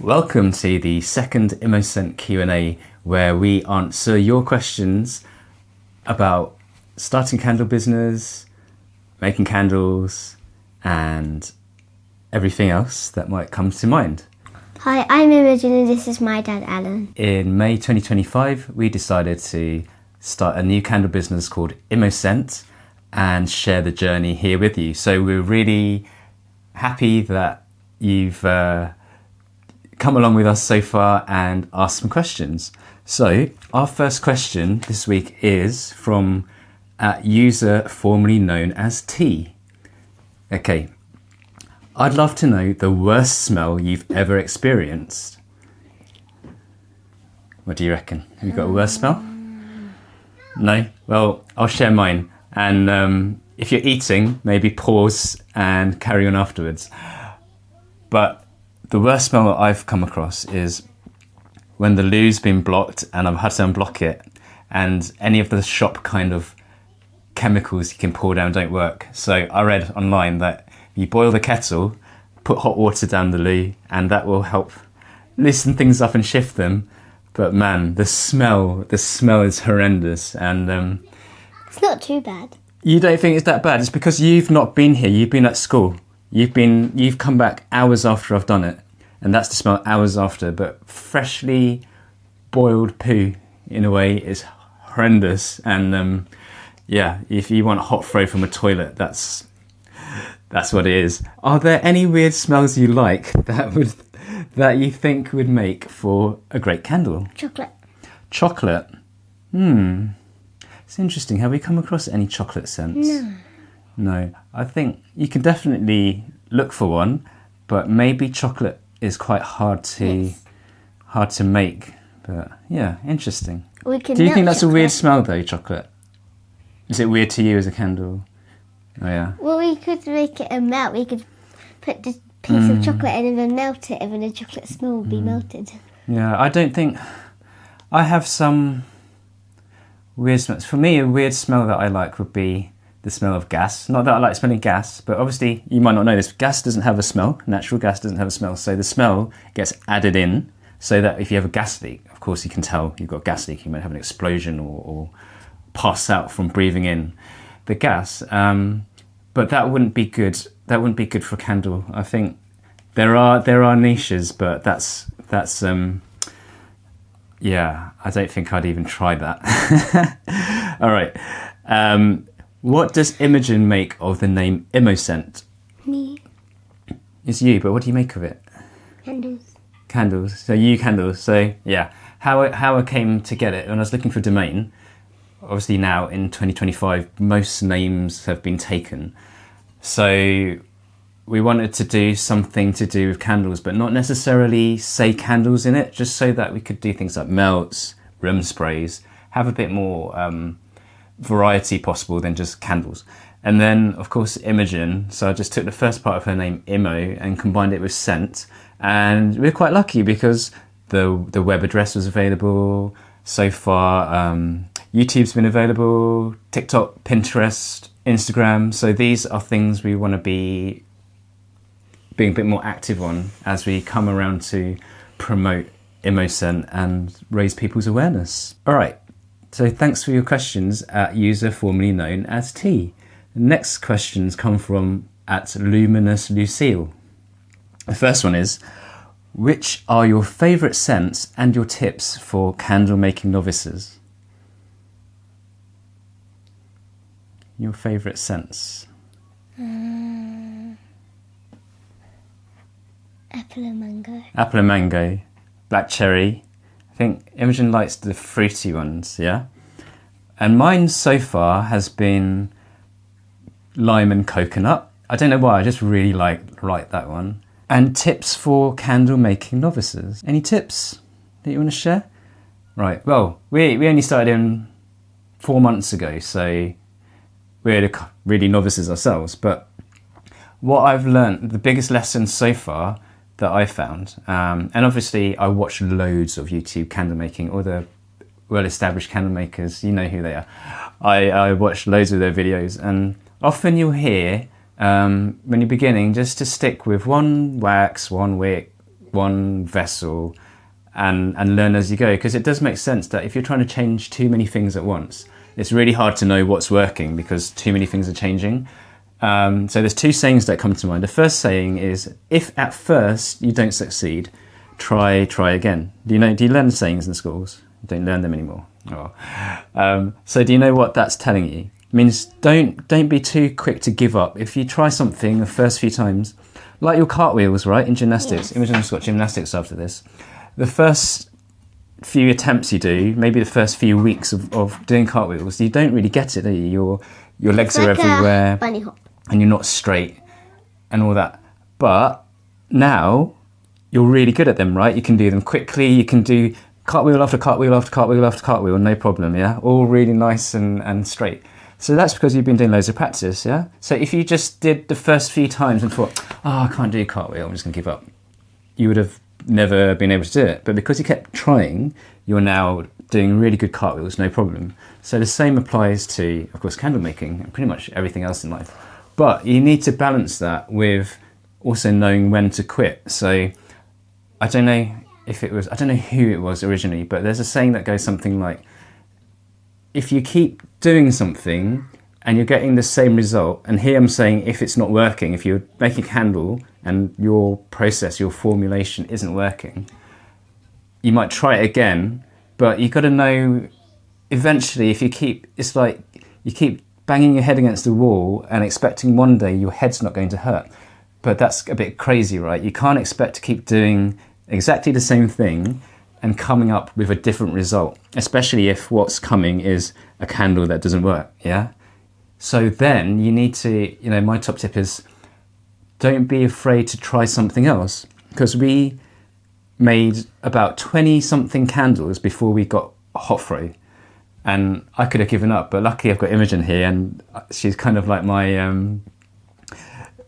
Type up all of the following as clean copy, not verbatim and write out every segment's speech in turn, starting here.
Welcome to the second Imoscent Q&A, where we answer your questions about starting candle business, making candles, and everything else that might come to mind. Hi, I'm Imogen and this is my dad, Alan. In May 2025, we decided to start a new candle business called Imoscent and share the journey here with you. So we're really happy that you've come along with us so far and asked some questions. So our first question this week is from a user formerly known as T. Okay, I'd love to know the worst smell you've ever experienced. What do you reckon? Have you got a worst smell? No? Well, I'll share mine. And if you're eating, maybe pause and carry on afterwards. But the worst smell that I've come across is when the loo's been blocked and I've had to unblock it and any of the shop kind of chemicals you can pour down don't work. So I read online that you boil the kettle, put hot water down the loo, and that will help loosen things up and shift them. But man, the smell is horrendous. And It's not too bad. you don't think it's that bad? It's because you've not been here. You've been at school. You've come back hours after I've done it, and that's the smell hours after. But freshly boiled poo, in a way, is horrendous. And yeah, if you want hot throw from a toilet, that's what it is. Are there any weird smells you like that you think would make for a great candle? Chocolate. Chocolate. It's interesting. Have we come across any chocolate scents? No, I think you can definitely look for one, but maybe chocolate is quite hard to make. But yeah, interesting. Do you think that's a weird smell though, chocolate? Is it weird to you as a candle? Oh yeah. Well, we could make it a melt. We could put this piece of chocolate in and then melt it, and then the chocolate smell will be melted. Yeah, I don't think I have some weird smells. For me, a weird smell that I like would be the smell of gas. Not that I like smelling gas, but obviously you might not know this. Gas doesn't have a smell. Natural gas doesn't have a smell. So the smell gets added in so that if you have a gas leak, of course you can tell you've got a gas leak. You might have an explosion or pass out from breathing in the gas. But that wouldn't be good. That wouldn't be good for a candle. I think there are niches, but that's yeah, I don't think I'd even try that. All right. What does Imogen make of the name Imoscent? Me. It's you, but what do you make of it? Candles. Candles. So you candles. So yeah, how I came to get it when I was looking for a domain. Obviously now in 2025, most names have been taken. So we wanted to do something to do with candles, but not necessarily say candles in it, just so that we could do things like melts, room sprays, have a bit more variety possible than just candles. And then of course Imogen, so I just took the first part of her name Imo and combined it with scent, and we're quite lucky because the web address was available so far. YouTube's been available, TikTok, Pinterest, Instagram. So these are things we want to be being a bit more active on as we come around to promote Imoscent and raise people's awareness. All right. So thanks for your questions at user formerly known as T. The next questions come from at Luminous Lucille. The first one is, which are your favourite scents and your tips for candle making novices? Your favourite scents? Apple and mango. Apple and mango, black cherry. I think Imogen likes the fruity ones, yeah? And mine so far has been lime and coconut. I don't know why, I just really like that one. And tips for candle making novices. Any tips that you want to share? Right, well, we only started in 4 months ago, so we're really novices ourselves. But what I've learned, the biggest lesson so far that I found, and obviously I watch loads of YouTube candle making, all the well-established candle makers, you know who they are. I watch loads of their videos, and often you'll hear when you're beginning just to stick with one wax, one wick, one vessel and learn as you go, because it does make sense that if you're trying to change too many things at once, it's really hard to know what's working because too many things are changing. So there's two sayings that come to mind. The first saying is, if at first you don't succeed, try again. Do you learn sayings in schools? You don't learn them anymore. Oh. So do you know what that's telling you? It means don't be too quick to give up. If you try something the first few times, like your cartwheels, right, in gymnastics. Yes. Imogen's got gymnastics after this. The first few attempts you do, maybe the first few weeks of doing cartwheels, you don't really get it, do you? Your legs It's are like everywhere. a bunny hop. And you're not straight and all that. But now you're really good at them, right? You can do them quickly. You can do cartwheel after cartwheel after cartwheel after cartwheel, no problem, yeah? All really nice and straight. So that's because you've been doing loads of practice, yeah? So if you just did the first few times and thought, I can't do a cartwheel, I'm just going to give up, you would have never been able to do it. But because you kept trying, you're now doing really good cartwheels, no problem. So the same applies to, of course, candle making and pretty much everything else in life. But you need to balance that with also knowing when to quit. So I don't know who it was originally, but there's a saying that goes something like, if you keep doing something and you're getting the same result, and here I'm saying if it's not working, if you're making a candle and your process, your formulation isn't working, you might try it again, but you've got to know eventually it's like you keep banging your head against the wall and expecting one day your head's not going to hurt. But that's a bit crazy, right? You can't expect to keep doing exactly the same thing and coming up with a different result, especially if what's coming is a candle that doesn't work, yeah? So then you need to, my top tip is don't be afraid to try something else, because we made about 20 something candles before we got hot throw, and I could have given up, but luckily I've got Imogen here and she's kind of like my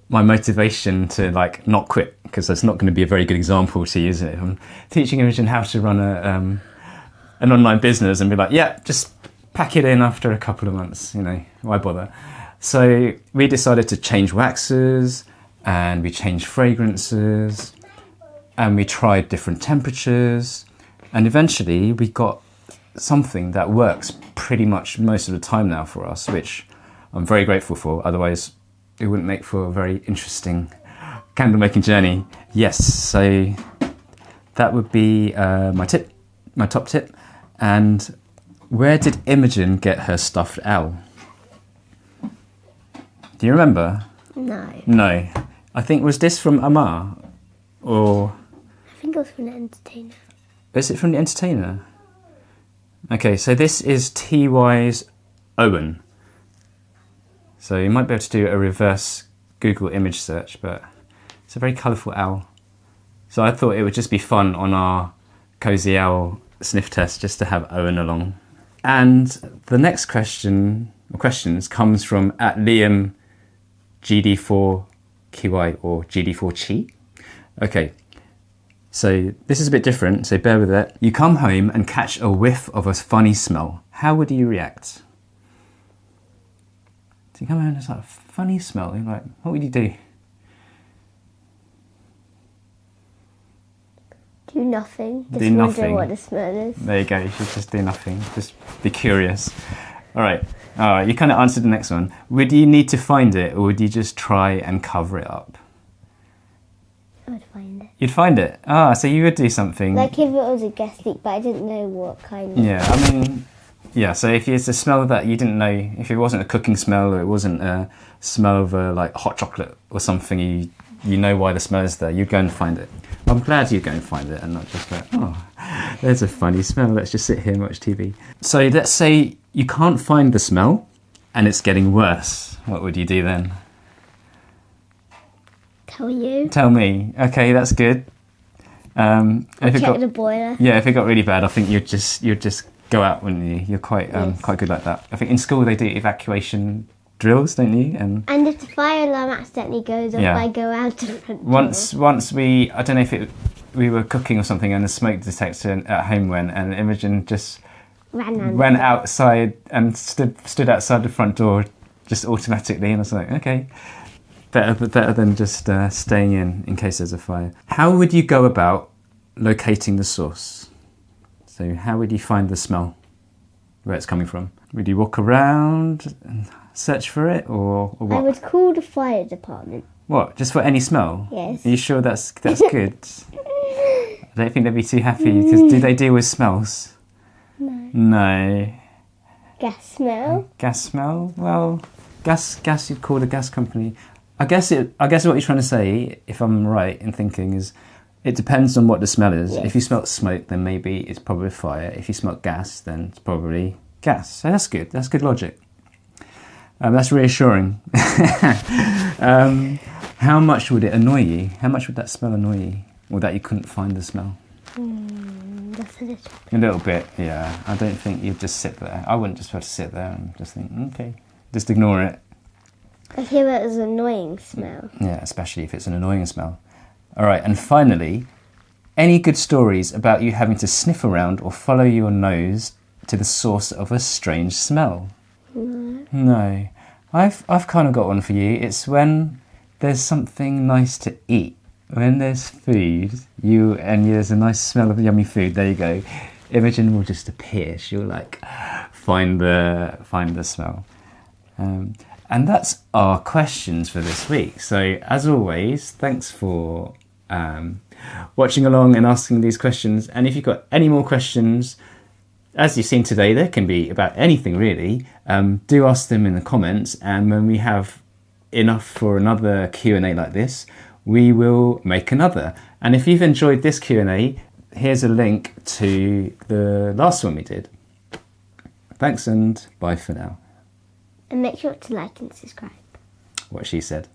motivation to like not quit, because that's not going to be a very good example to use it. I'm teaching Imogen how to run an online business and be like, yeah, just pack it in after a couple of months, why bother? So we decided to change waxes and we changed fragrances and we tried different temperatures, and eventually we got something that works pretty much most of the time now for us, which I'm very grateful for. Otherwise it wouldn't make for a very interesting candle making journey. Yes, so that would be my top tip. And where did Imogen get her stuffed owl? Do you remember? No. I think, was this from Amar? Or I think it was from the Entertainer. Is it from the Entertainer? Okay, so this is TY's Owen. So you might be able to do a reverse Google image search, but it's a very colourful owl. So I thought it would just be fun on our Cozy Owl sniff test just to have Owen along. And the next questions comes from @Liam GD4QI or GD4Chi. Okay, so this is a bit different, so bear with it. You come home and catch a whiff of a funny smell. How would you react? So you come home and it's like a funny smell. You're like, what would you do? Do nothing. Just Do nothing. wonder what the smell is. There you go, you should just do nothing. Just be curious. All right, you kind of answered the next one. Would you need to find it, or would you just try and cover it up? I would find it. You'd find it? So you would do something. Like if it was a guest leak, but I didn't know what kind of... Yeah, I mean, yeah, so if it's a smell that you didn't know, if it wasn't a cooking smell or it wasn't a smell of like hot chocolate or something, you know why the smell is there, you'd go and find it. I'm glad you'd go and find it and not just like, there's a funny smell, let's just sit here and watch TV. So let's say you can't find the smell and it's getting worse. What would you do then? Tell you. Tell me. Okay, that's good. Check the boiler. Yeah, if it got really bad, I think you'd just go out, wouldn't you? You're quite good like that. I think in school they do evacuation drills, don't you? And if the fire alarm accidentally goes off, I go out to the front door. Once we, I don't know if we were cooking or something, and the smoke detector at home went, and Imogen just ran outside and stood outside the front door just automatically, and I was like, okay. Better than just staying in case there's a fire. How would you go about locating the source? So how would you find the smell, where it's coming from? Would you walk around and search for it, or what? I would call the fire department. What? Just for any smell? Yes. Are you sure that's good? I don't think they'd be too happy, because do they deal with smells? No. Gas smell? Gas smell? Well, gas. You'd call the gas company. I guess what you're trying to say, if I'm right in thinking, is it depends on what the smell is. Yes. If you smell smoke, then maybe it's probably fire. If you smell gas, then it's probably gas. So that's good. That's good logic. That's reassuring. How much would it annoy you? How much would that smell annoy you? Or that you couldn't find the smell? Just a little. A little bit, yeah. I don't think you'd just sit there. I wouldn't just have to sit there and just think, okay, just ignore it. I hear it as an annoying smell. Yeah, especially if it's an annoying smell. All right, and finally, any good stories about you having to sniff around or follow your nose to the source of a strange smell? No. I've kind of got one for you. It's when there's something nice to eat. When there's food, there's a nice smell of yummy food. There you go. Imogen will just appear. She'll find the smell. And that's our questions for this week. So as always, thanks for watching along and asking these questions. And if you've got any more questions, as you've seen today, they can be about anything really. Do ask them in the comments, and when we have enough for another Q&A like this, we will make another. And if you've enjoyed this Q&A, here's a link to the last one we did. Thanks and bye for now. And make sure to like and subscribe. What she said.